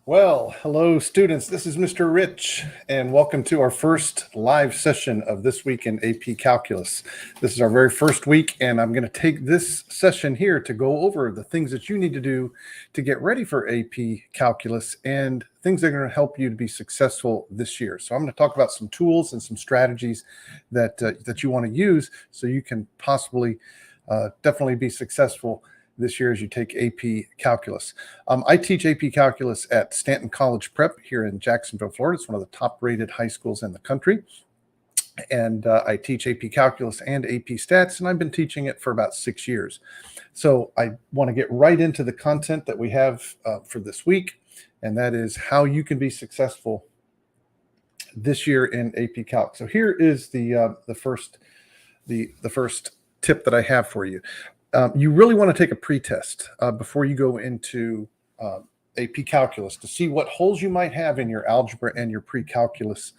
Well, hello students, this is Mr. Rich and welcome to our first live session of this week in AP Calculus. This is our very first week and I'm going to take this session here to go over the things that you need to do to get ready for AP Calculus and things that are going to help you to be successful this year. So I'm going to talk about some tools and some strategies that you want to use so you can possibly definitely be successful this year as you take AP Calculus. I teach AP Calculus at Stanton College Prep here in Jacksonville, Florida. It's one of the top-rated high schools in the country. And I teach AP Calculus and AP Stats, and I've been teaching it for about 6 years. So I want to get right into the content that we have for this week, and that is how you can be successful this year in AP Calc. So here is the first tip that I have for you. You really want to take a pretest before you go into AP Calculus to see what holes you might have in your algebra and your pre-calculus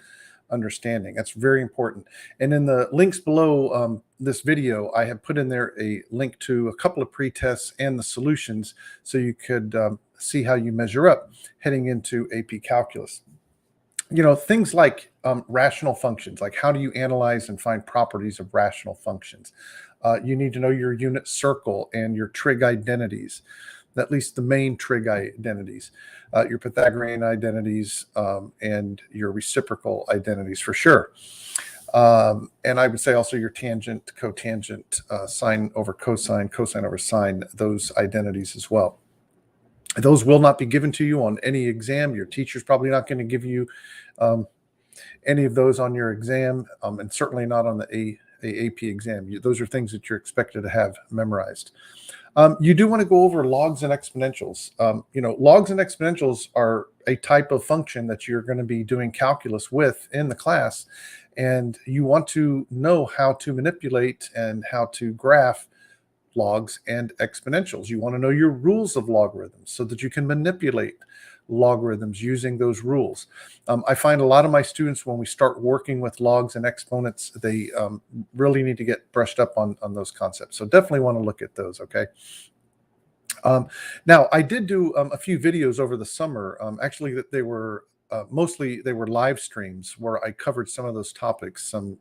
understanding. That's very important. And in the links below this video, I have put in there a link to a couple of pretests and the solutions so you could see how you measure up heading into AP Calculus. You know, things like rational functions, like how do you analyze and find properties of rational functions? You need to know your unit circle and your trig identities, at least the main trig identities, your Pythagorean identities, and your reciprocal identities for sure. And I would say also your tangent, cotangent, sine over cosine, cosine over sine, those identities as well. Those will not be given to you on any exam. Your teacher's probably not going to give you any of those on your exam, and certainly not on the AP exam. Those are things that you're expected to have memorized. You do want to go over logs and exponentials. You know, logs and exponentials are a type of function that you're going to be doing calculus with in the class, and you want to know how to manipulate and how to graph logs and exponentials. You want to know your rules of logarithms so that you can manipulate logarithms using those rules. I find a lot of my students, when we start working with logs and exponents, they really need to get brushed up on those concepts. So definitely want to look at those, okay? Now, I did do a few videos over the summer. Actually, that they were mostly live streams where I covered some of those topics, some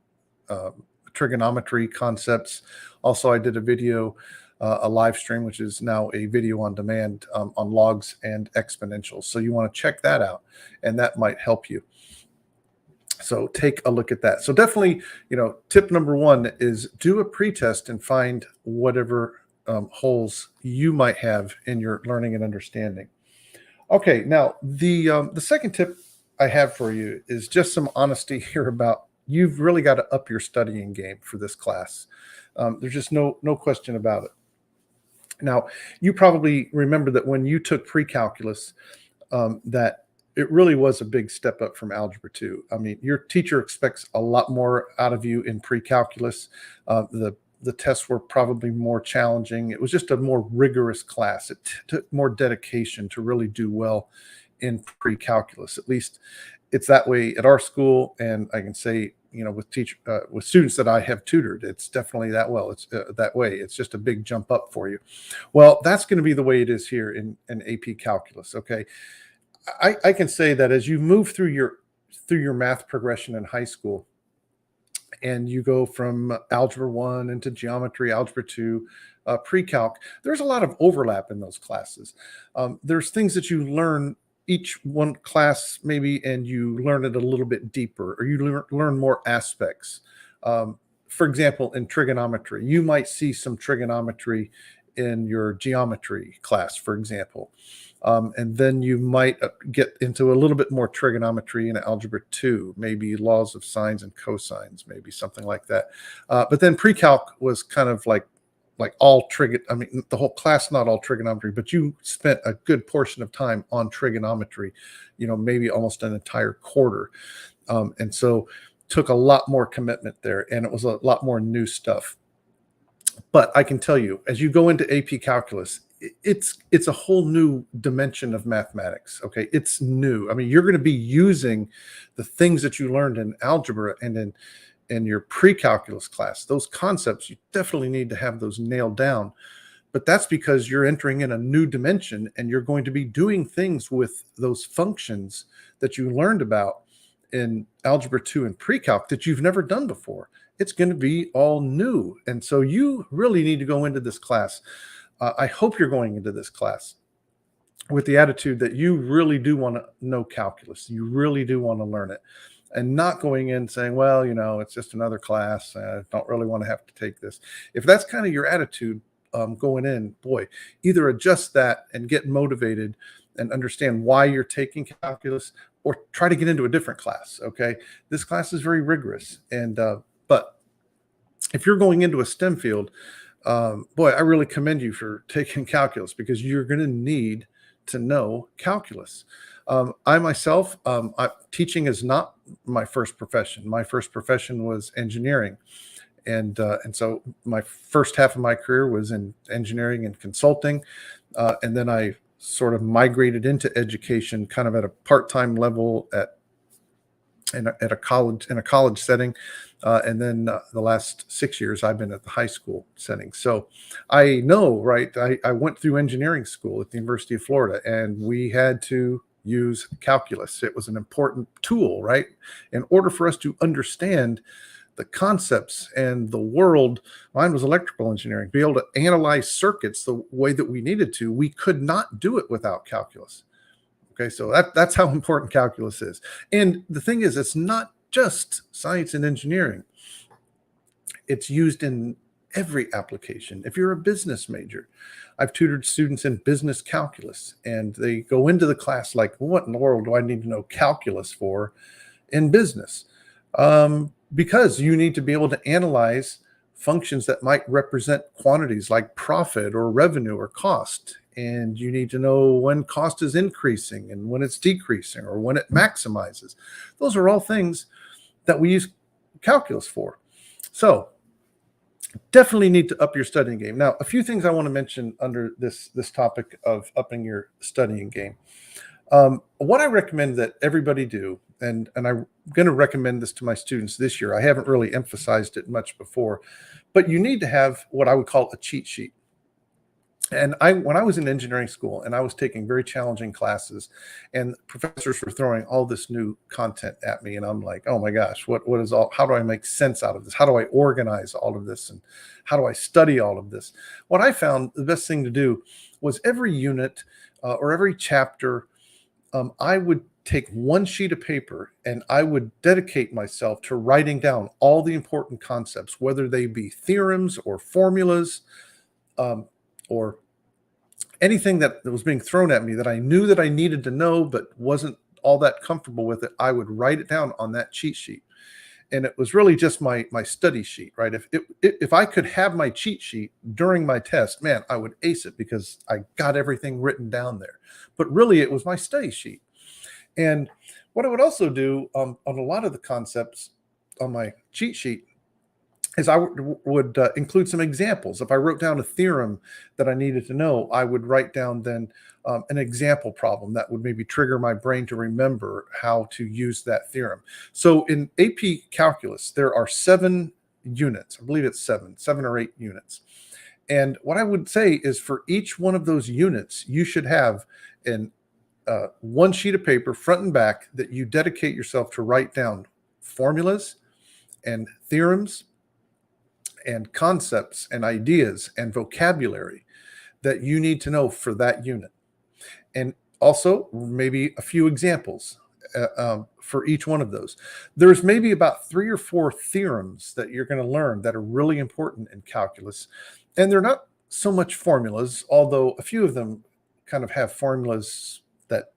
trigonometry concepts. Also, I did a video, a live stream, which is now a video on demand on logs and exponentials. So you want to check that out, and that might help you. So take a look at that. So definitely, you know, tip number one is do a pretest and find whatever holes you might have in your learning and understanding. Okay, now the second tip I have for you is just some honesty here about you've really got to up your studying game for this class. There's just no question about it. Now, you probably remember that when you took pre-calculus, that it really was a big step up from Algebra 2. I mean, your teacher expects a lot more out of you in pre-calculus. The tests were probably more challenging. It was just a more rigorous class. It took more dedication to really do well in pre-calculus. At least it's that way at our school, and I can say, you know, with students that I have tutored, it's definitely that way. It's just a big jump up for you. Well, that's going to be the way it is here in AP Calculus. Okay, I can say that as you move through your math progression in high school, and you go from Algebra 1 into Geometry, Algebra 2, Pre-Calc, there's a lot of overlap in those classes. There's things that you learn each one class maybe, and you learn it a little bit deeper, or you learn more aspects. For example, in trigonometry, you might see some trigonometry in your geometry class, for example. And then you might get into a little bit more trigonometry in Algebra 2, maybe laws of sines and cosines, maybe something like that. But then pre-calc was kind of like all I mean, the whole class, not all trigonometry, but you spent a good portion of time on trigonometry, you know, maybe almost an entire quarter. And so took a lot more commitment there, and it was a lot more new stuff. But I can tell you, as you go into AP Calculus, it's a whole new dimension of mathematics. Okay, it's new. I mean, you're going to be using the things that you learned in algebra and in your pre-calculus class. Those concepts, you definitely need to have those nailed down but that's because you're entering in a new dimension and you're going to be doing things with those functions that you learned about in Algebra 2 and Precalc that you've never done before. It's going to be all new. And so you really need to go into this class. I hope you're going into this class with the attitude that you really do want to know calculus. You really do want to learn it, and not going in saying, well, it's just another class. I don't really want to have to take this. If that's kind of your attitude going in, boy, either adjust that and get motivated and understand why you're taking calculus, or try to get into a different class. Okay. This class is very rigorous. But if you're going into a STEM field, boy, I really commend you for taking calculus, because you're going to need to know calculus. I myself, teaching is not my first profession. My first profession was engineering. And so my first half of my career was in engineering and consulting. And then I sort of migrated into education kind of at a part-time level in a college setting. And then the last 6 years I've been at the high school setting. So I know, right? I went through engineering school at the University of Florida, and we had to use calculus. It was an important tool, right? In order for us to understand the concepts and the world. Mine was electrical engineering. Be able to analyze circuits the way that we needed to, we could not do it without calculus. Okay, so that's how important calculus is. And the thing is, it's not just science and engineering. It's used in every application. If you're a business major, I've tutored students in business calculus, and they go into the class like, what in the world do I need to know calculus for in business? Because you need to be able to analyze functions that might represent quantities like profit or revenue or cost. And you need to know when cost is increasing and when it's decreasing, or when it maximizes. Those are all things that we use calculus for. So definitely need to up your studying game. Now, a few things I want to mention under this topic of upping your studying game. What I recommend that everybody do, and I'm going to recommend this to my students this year. I haven't really emphasized it much before, but you need to have what I would call a cheat sheet. And when I was in engineering school and I was taking very challenging classes, and professors were throwing all this new content at me, and I'm like, oh my gosh, how do I make sense out of this? How do I organize all of this? And how do I study all of this? What I found the best thing to do was every unit or every chapter, I would take one sheet of paper and I would dedicate myself to writing down all the important concepts, whether they be theorems or formulas, or anything that was being thrown at me that I knew that I needed to know but wasn't all that comfortable with it. I would write it down on that cheat sheet. And it was really just my study sheet, right? If I could have my cheat sheet during my test, man, I would ace it, because I got everything written down there. But really, it was my study sheet. And what I would also do on a lot of the concepts on my cheat sheet is I would include some examples. If I wrote down a theorem that I needed to know, I would write down then an example problem that would maybe trigger my brain to remember how to use that theorem. So in AP Calculus, there are 7 units. I believe it's 7 or 8 units. And what I would say is, for each one of those units, you should have one sheet of paper, front and back, that you dedicate yourself to write down formulas and theorems and concepts and ideas and vocabulary that you need to know for that unit. And also maybe a few examples for each one of those. There's maybe about 3 or 4 theorems that you're going to learn that are really important in calculus. And they're not so much formulas, although a few of them kind of have formulas that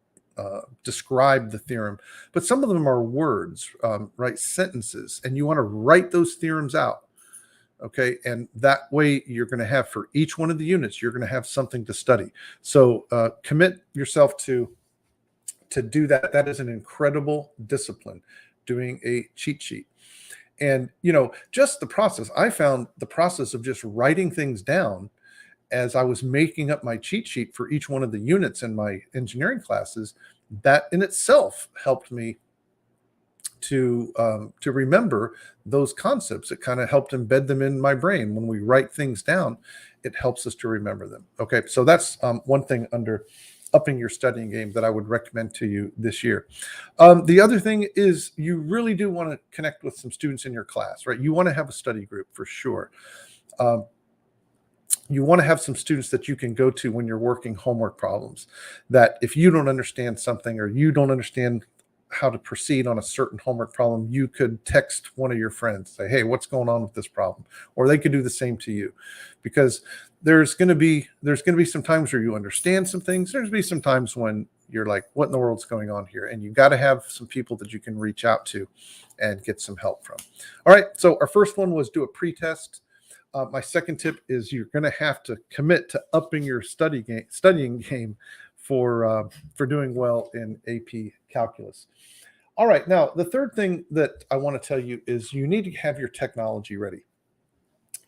describe the theorem, but some of them are words, right? Sentences, and you want to write those theorems out. Okay. And that way you're going to have, for each one of the units, you're going to have something to study. So commit yourself to do that. That is an incredible discipline, doing a cheat sheet. And, just the process, I found the process of just writing things down as I was making up my cheat sheet for each one of the units in my engineering classes, that in itself helped me to remember those concepts. It kind of helped embed them in my brain. When we write things down, it helps us to remember them. Okay, so that's one thing under upping your studying game that I would recommend to you this year. The other thing is you really do want to connect with some students in your class, right? You want to have a study group for sure. You want to have some students that you can go to when you're working homework problems, that if you don't understand something or you don't understand how to proceed on a certain homework problem, you could text one of your friends, say, hey, what's going on with this problem? Or they could do the same to you, because there's going to be some times where you understand some things. There's going to be some times when you're like, what in the world's going on here? And you got to have some people that you can reach out to and get some help from. All right. So our first one was do a pre-test. My second tip is you're going to have to commit to upping your studying game for doing well in AP Calculus. All right, now the third thing that I want to tell you is you need to have your technology ready.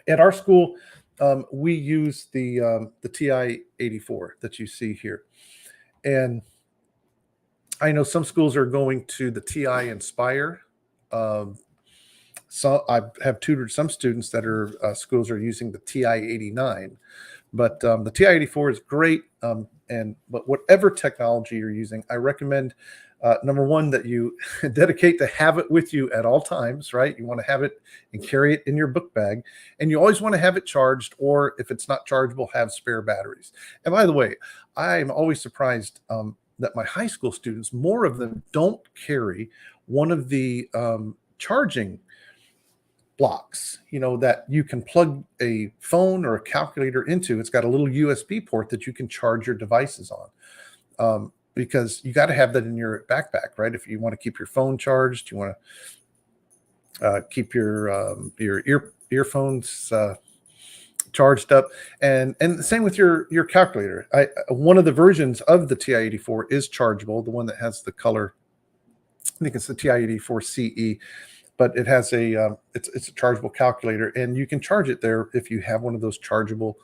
At our school, we use the TI-84 that you see here, and I know some schools are going to the TI Inspire. So I have tutored some students that are schools are using the TI-89, but the TI-84 is great. But whatever technology you're using, I recommend number one, that you dedicate to have it with you at all times, right? You want to have it and carry it in your book bag, and you always want to have it charged, or if it's not chargeable, have spare batteries. And by the way, I'm always surprised that my high school students, more of them don't carry one of the charging blocks, that you can plug a phone or a calculator into. It's got a little USB port that you can charge your devices on, because you got to have that in your backpack, right? If you want to keep your phone charged, you want to keep your earphones charged up, and the same with your calculator. One of the versions of the TI-84 is chargeable, the one that has the color. I think it's the TI-84 CE. But it has it's a chargeable calculator, and you can charge it there if you have one of those chargeable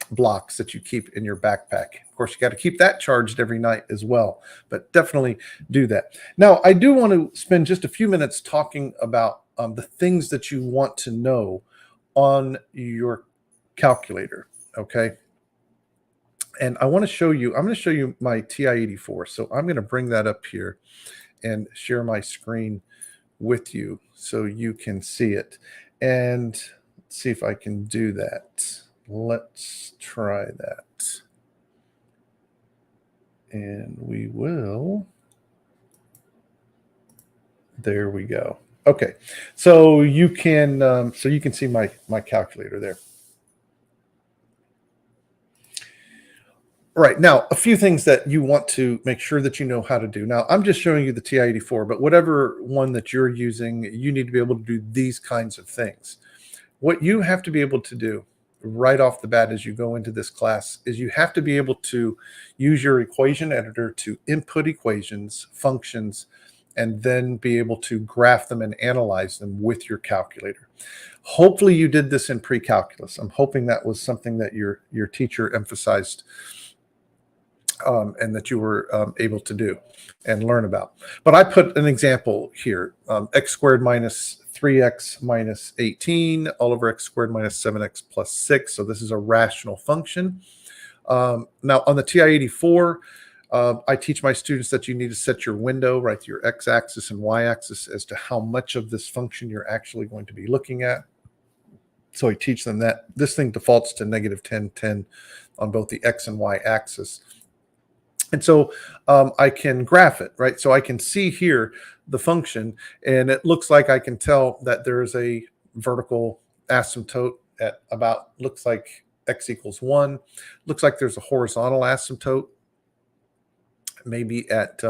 blocks that you keep in your backpack. Of course, you got to keep that charged every night as well, but definitely do that. Now, I do want to spend just a few minutes talking about the things that you want to know on your calculator, okay? And I'm going to show you my TI-84. So I'm going to bring that up here and share my screen with you so you can see it, and let's see if I can do that. Let's try that, and we will. There we go. Okay, so you can see my calculator there. Right, now, a few things that you want to make sure that you know how to do. Now, I'm just showing you the TI-84, but whatever one that you're using, you need to be able to do these kinds of things. What you have to be able to do right off the bat as you go into this class is you have to be able to use your equation editor to input equations, functions, and then be able to graph them and analyze them with your calculator. Hopefully you did this in pre-calculus. I'm hoping that was something that your teacher emphasized and that you were able to do and learn about. But I put an example here, x squared minus 3x minus 18 all over x squared minus 7x plus 6. So this is a rational function. Now on the TI-84, I teach my students that you need to set your window, right, your x-axis and y-axis as to how much of this function you're actually going to be looking at. So I teach them that this thing defaults to negative 10, 10 on both the x and y axis. And so I can graph it, right? So I can see here the function, and it looks like I can tell that there's a vertical asymptote at about, looks like x equals 1. Looks like there's a horizontal asymptote, maybe at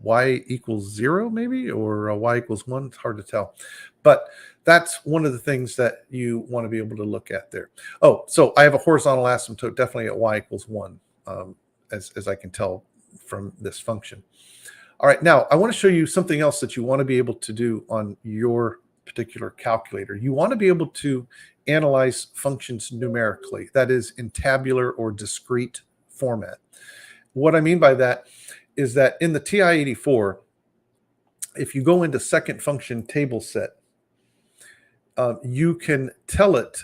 y equals 0, maybe, or y equals 1. It's hard to tell. But that's one of the things that you want to be able to look at there. Oh, so I have a horizontal asymptote definitely at y equals 1. As I can tell from this function. All right, now I want to show you something else that you want to be able to do on your particular calculator. You want to be able to analyze functions numerically, that is in tabular or discrete format. What I mean by that is that in the TI-84, if you go into second function table set, you can tell it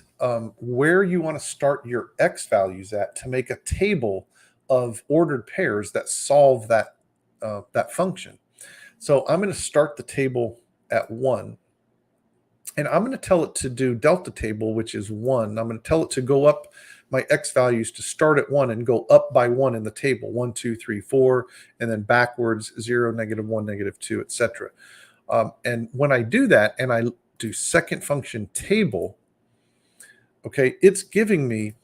where you want to start your x values at to make a table of ordered pairs that solve that function. So I'm going to start the table at 1. And I'm going to tell it to do delta table, which is 1. I'm going to tell it to go up my x values to start at 1 and go up by 1 in the table, 1, 2, 3, 4, and then backwards 0, -1, -2, etc. And when I do that and I do second function table, okay, it's giving me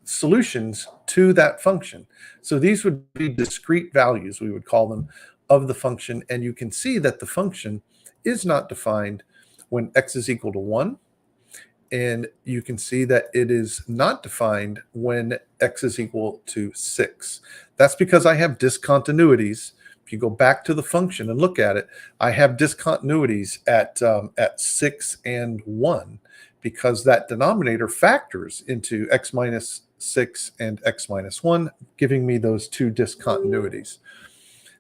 solutions to that function. So these would be discrete values, we would call them, of the function. And you can see that the function is not defined when x is equal to 1. And you can see that it is not defined when x is equal to 6. That's because I have discontinuities. If you go back to the function and look at it, I have discontinuities at 6 and 1 because that denominator factors into x minus 6 and x minus 1, giving me those two discontinuities.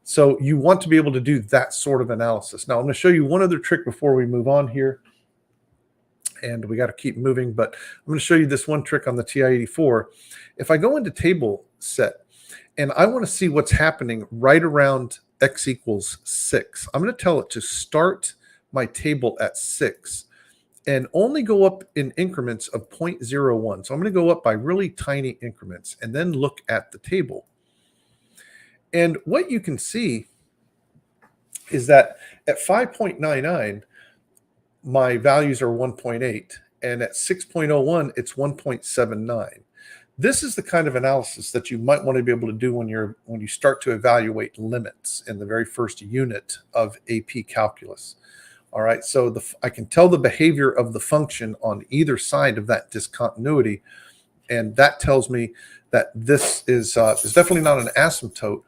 So you want to be able to do that sort of analysis. Now, I'm going to show you one other trick before we move on here. And we got to keep moving, but I'm going to show you this one trick on the TI-84. If I go into table set and I want to see what's happening right around x equals 6, I'm going to tell it to start my table at 6 and only go up in increments of 0.01. So I'm going to go up by really tiny increments and then look at the table. And what you can see is that at 5.99, my values are 1.8, and at 6.01, it's 1.79. This is the kind of analysis that you might want to be able to do when you start to evaluate limits in the very first unit of AP Calculus. All right, so I can tell the behavior of the function on either side of that discontinuity, and that tells me that this is definitely not an asymptote,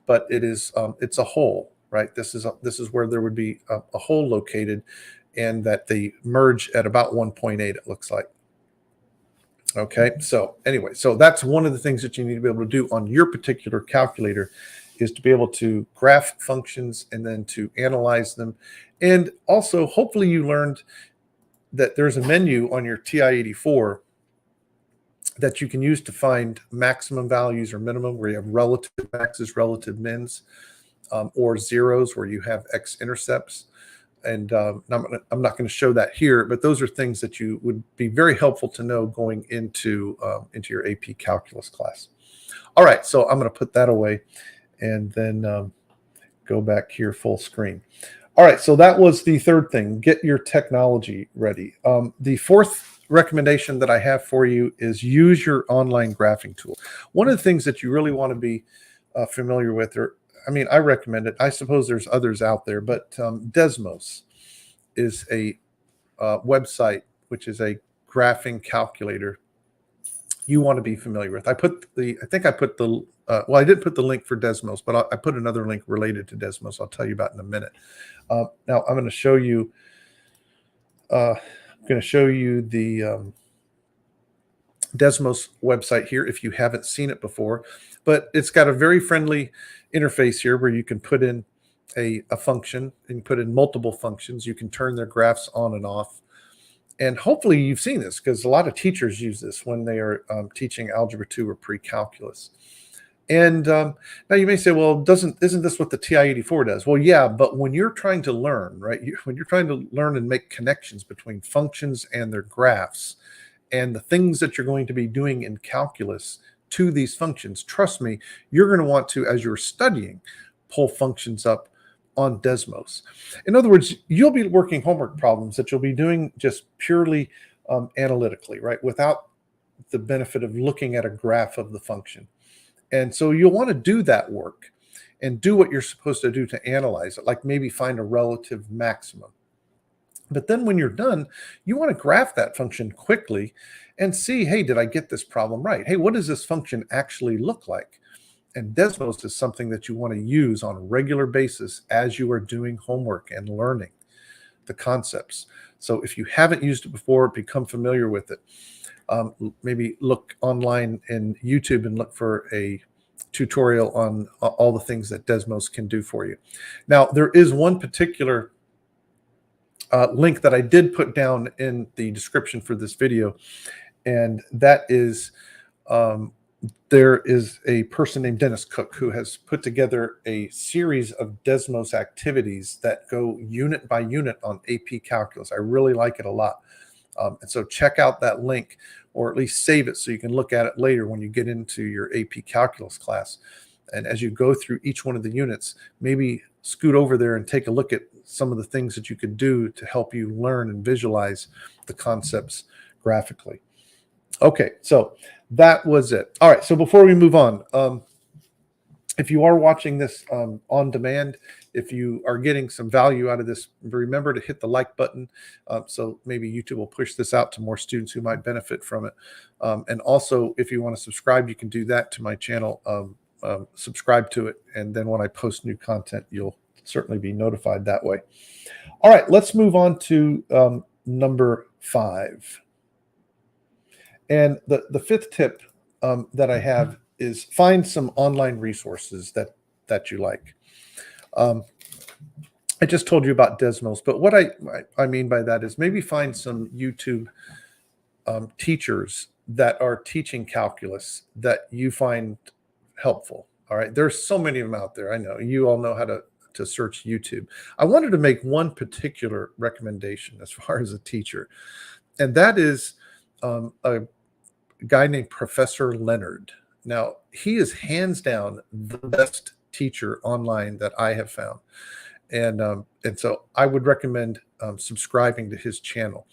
but it's a hole, right? This is where there would be a hole located, and that they merge at about 1.8, it looks like. Okay, so anyway, so that's one of the things that you need to be able to do on your particular calculator, is to be able to graph functions and then to analyze them. And also, hopefully you learned that there's a menu on your TI-84 that you can use to find maximum values or minimum, where you have relative maxes, relative mins, or zeros where you have x-intercepts. And I'm not going to show that here, but those are things that you would be very helpful to know going into your AP Calculus class. All right, so I'm going to put that away and then go back here full screen. All right, so that was the third thing. Get your technology ready. The fourth recommendation that I have for you is use your online graphing tool. One of the things that you really want to be familiar with, I recommend it. I suppose there's others out there, but Desmos is a website which is a graphing calculator you want to be familiar with. I didn't put the link for Desmos, but I put another link related to Desmos I'll tell you about in a minute. Now I'm going to show you the Desmos website here if you haven't seen it before, but it's got a very friendly interface here where you can put in a function and put in multiple functions. You can turn their graphs on and off. And hopefully you've seen this, because a lot of teachers use this when they are teaching Algebra 2 or pre-calculus. And now you may say, well, isn't this what the TI-84 does? Well, yeah, but when you're trying to learn, right, when you're trying to learn and make connections between functions and their graphs and the things that you're going to be doing in calculus to these functions, trust me, you're going to want to, as you're studying, pull functions up on Desmos. In other words, you'll be working homework problems that you'll be doing just purely analytically, right, without the benefit of looking at a graph of the function. And so you'll want to do that work and do what you're supposed to do to analyze it, like maybe find a relative maximum. But then when you're done, you want to graph that function quickly and see, hey, did I get this problem right? Hey, what does this function actually look like? And Desmos is something that you want to use on a regular basis as you are doing homework and learning the concepts. So if you haven't used it before, become familiar with it. Maybe look online in YouTube and look for a tutorial on all the things that Desmos can do for you. Now, there is one particular link that I did put down in the description for this video, and that is there is a person named Dennis Cook who has put together a series of Desmos activities that go unit by unit on AP Calculus. I really like it a lot. And so check out that link, or at least save it so you can look at it later when you get into your AP Calculus class. And as you go through each one of the units, maybe scoot over there and take a look at some of the things that you could do to help you learn and visualize the concepts graphically. Okay, so that was it. All right, so before we move on, if you are watching this on demand, if you are getting some value out of this, remember to hit the like button, so maybe YouTube will push this out to more students who might benefit from it. And also, if you want to subscribe, you can do that to my channel. Subscribe to it, and then when I post new content, you'll certainly be notified that way. All right, let's move on to number 5. And the fifth tip that I have is find some online resources that you like. I just told you about Desmos, but what I mean by that is maybe find some YouTube teachers that are teaching calculus that you find helpful. All right, there's so many of them out there. I know you all know how to search YouTube. I wanted to make one particular recommendation as far as a teacher, and that is a guy named Professor Leonard. Now, he is hands down the best teacher online that I have found. And so I would recommend subscribing to his channel.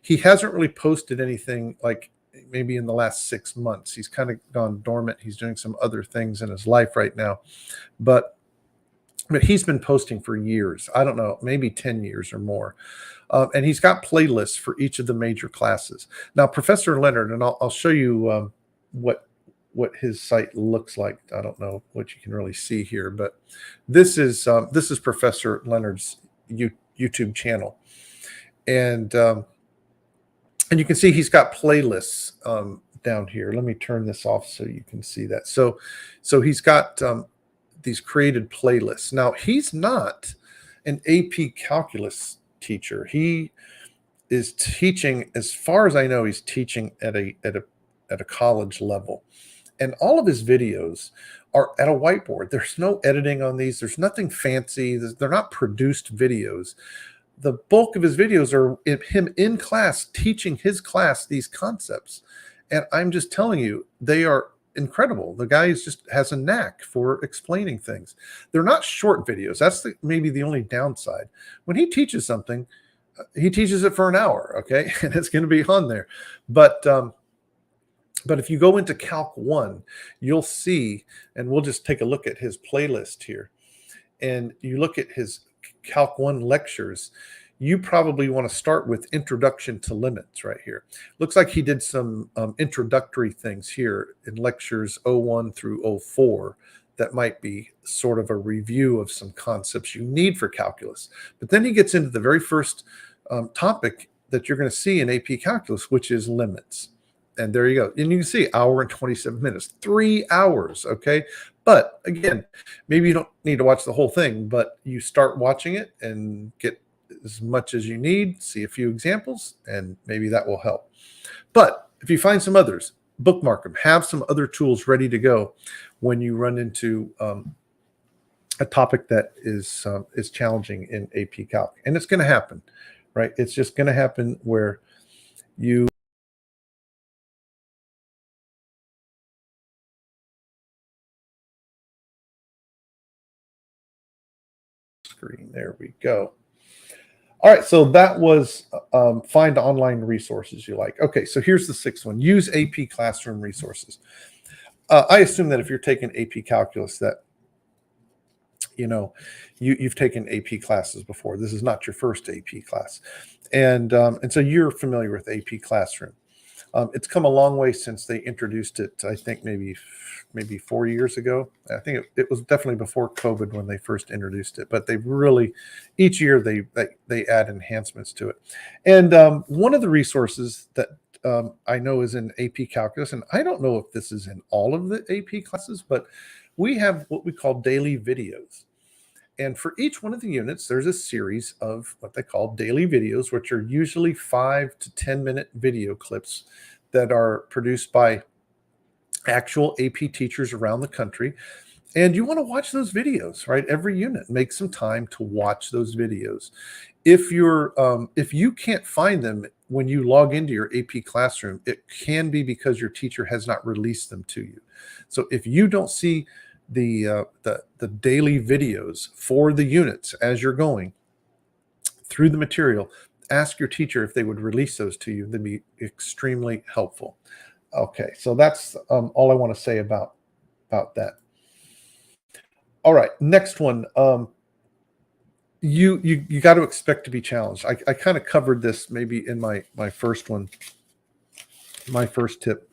He hasn't really posted anything like maybe in the last 6 months. He's kind of gone dormant. He's doing some other things in his life right now. But he's been posting for years. I don't know, maybe 10 years or more. And he's got playlists for each of the major classes. Now, Professor Leonard, and I'll show you what his site looks like. I don't know what you can really see here, but this is Professor Leonard's YouTube channel, and you can see he's got playlists down here. Let me turn this off so you can see that. So he's got these created playlists. Now, he's not an AP Calculus teacher. He is teaching, as far as I know, he's teaching at a college level. And all of his videos are at a whiteboard. There's no editing on these. There's nothing fancy. They're not produced videos. The bulk of his videos are him in class teaching his class these concepts. And I'm just telling you, they are incredible. The guy just has a knack for explaining things. They're not short videos. That's maybe the only downside. When he teaches something, he teaches it for an hour, okay? And it's going to be on there. But if you go into Calc 1, you'll see, and we'll just take a look at his playlist here, and you look at his Calc 1 lectures, you probably want to start with Introduction to Limits right here. Looks like he did some introductory things here in lectures 01 through 04 that might be sort of a review of some concepts you need for calculus. But then he gets into the very first topic that you're going to see in AP Calculus, which is limits. And there you go. And you can see hour and 27 minutes, 3 hours. Okay. But again, maybe you don't need to watch the whole thing, but you start watching it and get as much as you need, see a few examples, and maybe that will help. But if you find some others, bookmark them, have some other tools ready to go when you run into a topic that is challenging in AP Calc. And it's going to happen, right? It's just going to happen where you screen. There we go. All right, so that was find online resources you like. Okay, so here's the sixth one. Use AP Classroom resources. I assume that if you're taking AP Calculus that, you know, you've taken AP classes before. This is not your first AP class. And so you're familiar with AP Classroom. It's come a long way since they introduced it, I think maybe 4 years ago. I think it was definitely before COVID when they first introduced it, but they really, each year they add enhancements to it. And one of the resources that I know is in AP Calculus, and I don't know if this is in all of the AP classes, but we have what we call daily videos. And for each one of the units, there's a series of what they call daily videos, which are usually 5 to 10 minute video clips that are produced by actual AP teachers around the country. And you want to watch those videos, right? Every unit, make some time to watch those videos. If you can't find them when you log into your AP classroom, it can be because your teacher has not released them to you. So if you don't see the daily videos for the units as you're going through the material, ask your teacher if they would release those to you. That'd be extremely helpful. Okay, so that's all I want to say about that. All right, next one. You got to expect to be challenged. I kind of covered this maybe in my first one, my first tip,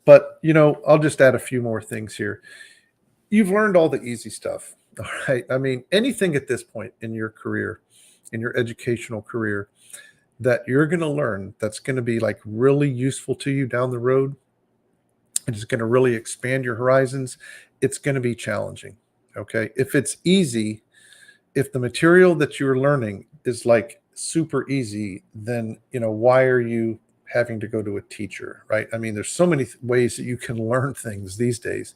but I'll just add a few more things here. You've learned all the easy stuff. All right. I mean, anything at this point in your career, in your educational career, that you're going to learn that's going to be like really useful to you down the road, and it's going to really expand your horizons, it's going to be challenging. Okay. If it's easy, if the material that you're learning is like super easy, then why are you having to go to a teacher, right? I mean, there's so many ways that you can learn things these days,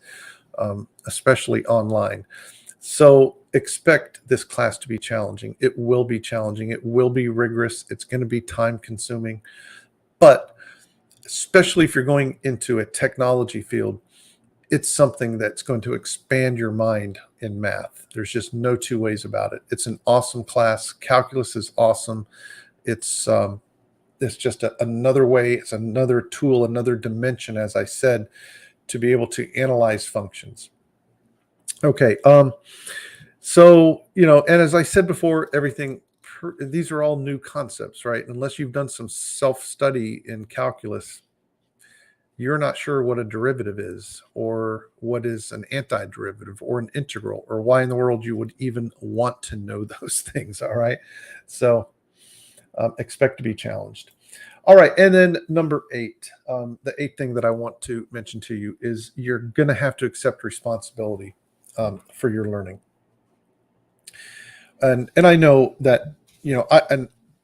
especially online. So expect this class to be challenging. It will be challenging. It will be rigorous. It's going to be time consuming. But especially if you're going into a technology field, it's something that's going to expand your mind in math. There's just no two ways about it. It's an awesome class. Calculus is awesome. It's just another way. It's another tool, another dimension, as I said, to be able to analyze functions. Okay. So, and as I said before, these are all new concepts, right? Unless you've done some self-study in calculus, you're not sure what a derivative is, or what is an antiderivative, or an integral, or why in the world you would even want to know those things. All right. So expect to be challenged. All right. And then number 8, the 8th thing that I want to mention to you is you're going to have to accept responsibility for your learning. And I know that,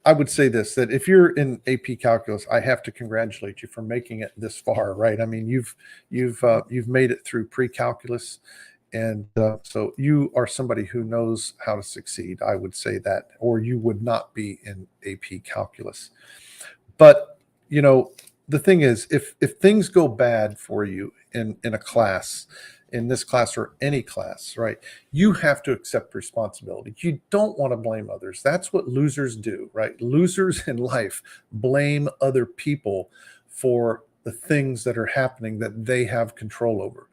I would say this, that if you're in AP Calculus, I have to congratulate you for making it this far, right? I mean, you've made it through pre-calculus, and so you are somebody who knows how to succeed. I would say that, or you would not be in AP Calculus. But the thing is, if things go bad for you in a class, in this class or any class, right, you have to accept responsibility. You don't want to blame others. That's what losers do, right? Losers in life blame other people for the things that are happening that they have control over.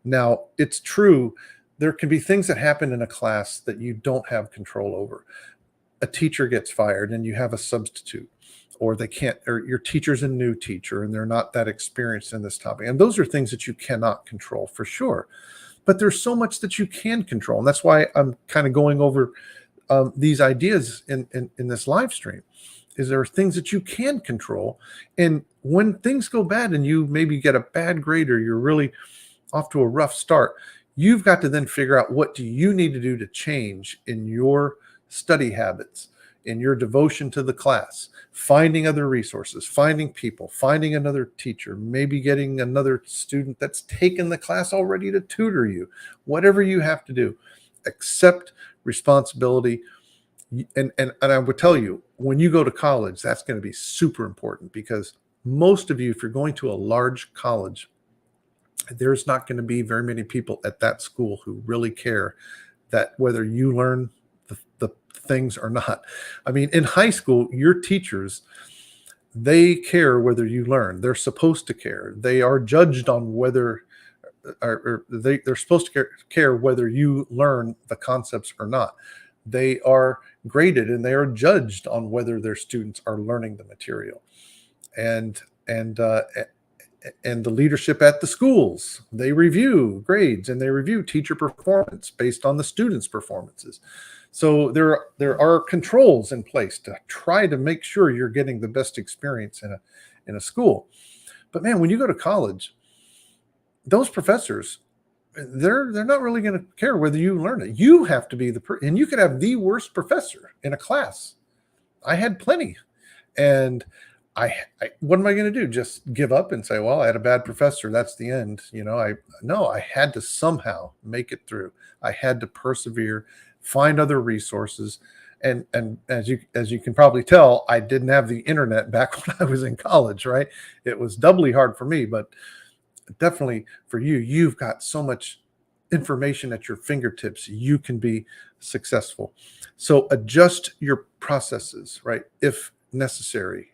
Now, it's true, there can be things that happen in a class that you don't have control over. A teacher gets fired and you have a substitute, or your teacher's a new teacher and they're not that experienced in this topic. And those are things that you cannot control, for sure. But there's so much that you can control. And that's why I'm kind of going over these ideas in this live stream, is there are things that you can control. And when things go bad and you maybe get a bad grade, or you're really off to a rough start, you've got to then figure out, what do you need to do to change in your study habits, in your devotion to the class, finding other resources, finding people, finding another teacher, maybe getting another student that's taken the class already to tutor you. Whatever you have to do, accept responsibility. And I would tell you, when you go to college, that's going to be super important, because most of you, if you're going to a large college, there's not going to be very many people at that school who really care that whether you learn the things or not. I mean, in high school, your teachers, they care whether you learn. They're supposed to care. They are judged on whether, or they're supposed to care whether you learn the concepts or not. They are graded and they are judged on whether their students are learning the material. And the leadership at the schools, they review grades and they review teacher performance based on the students' performances. So there are controls in place to try to make sure you're getting the best experience in a school. But man, when you go to college, those professors they're not really going to care whether you learn it. You have to be and you could have the worst professor in a class. I had plenty. And I what am I going to do? Just give up and say, well, I had a bad professor. That's the end. I had to somehow make it through. I had to persevere, find other resources. And as you can probably tell, I didn't have the internet back when I was in college, right? It was doubly hard for me, but definitely for you, you've got so much information at your fingertips. You can be successful. So adjust your processes, right? If necessary,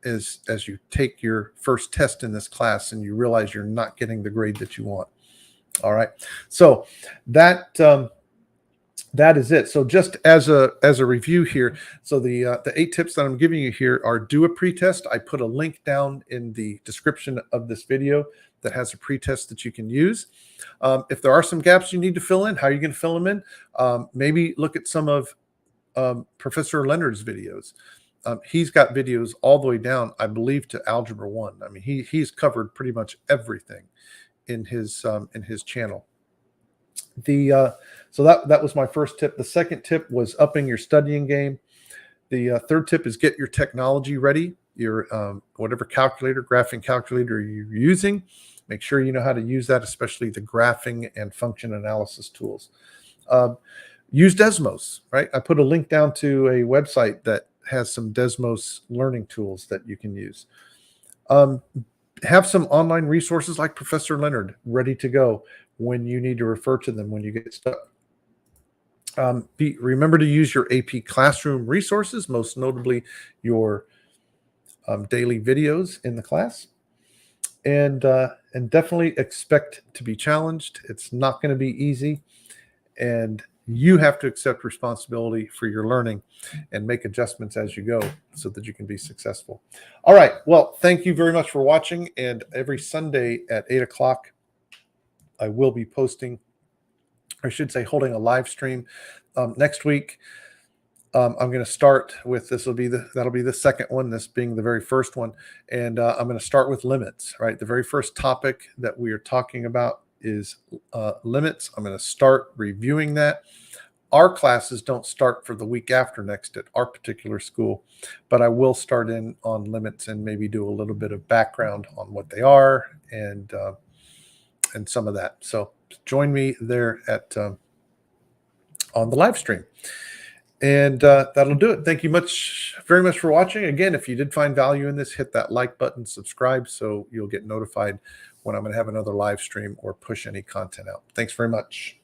as you take your first test in this class and you realize you're not getting the grade that you want. All right. So that is it. So just as a review here, so the 8 tips that I'm giving you here are: do a pretest. I put a link down in the description of this video that has a pretest that you can use. If there are some gaps you need to fill in, how are you going to fill them in? Maybe look at some of Professor Leonard's videos. He's got videos all the way down, I believe, to Algebra 1. I mean, he's covered pretty much everything in his channel. So that was my first tip. The second tip was upping your studying game. The third tip is get your technology ready. Your whatever calculator, graphing calculator you're using, make sure you know how to use that, especially the graphing and function analysis tools. Use Desmos, right? I put a link down to a website that has some Desmos learning tools that you can use. Have some online resources like Professor Leonard ready to go when you need to refer to them when you get stuck. Remember to use your AP classroom resources, most notably your daily videos in the class, and definitely expect to be challenged. It's not going to be easy, and you have to accept responsibility for your learning and make adjustments as you go so that you can be successful. All right. Well, thank you very much for watching. And every Sunday at 8 o'clock, I will be posting, or I should say holding a live stream. Next week, I'm going to start with, that'll be the second one, this being the very first one. And I'm going to start with limits, right? The very first topic that we are talking about is limits. I'm going to start reviewing that. Our classes don't start for the week after next at our particular school, but I will start in on limits and maybe do a little bit of background on what they are and some of that. So join me there at on the live stream. And that'll do it. Thank you very much for watching. Again, if you did find value in this, hit that like button, subscribe, so you'll get notified when I'm going to have another live stream or push any content out. Thanks very much.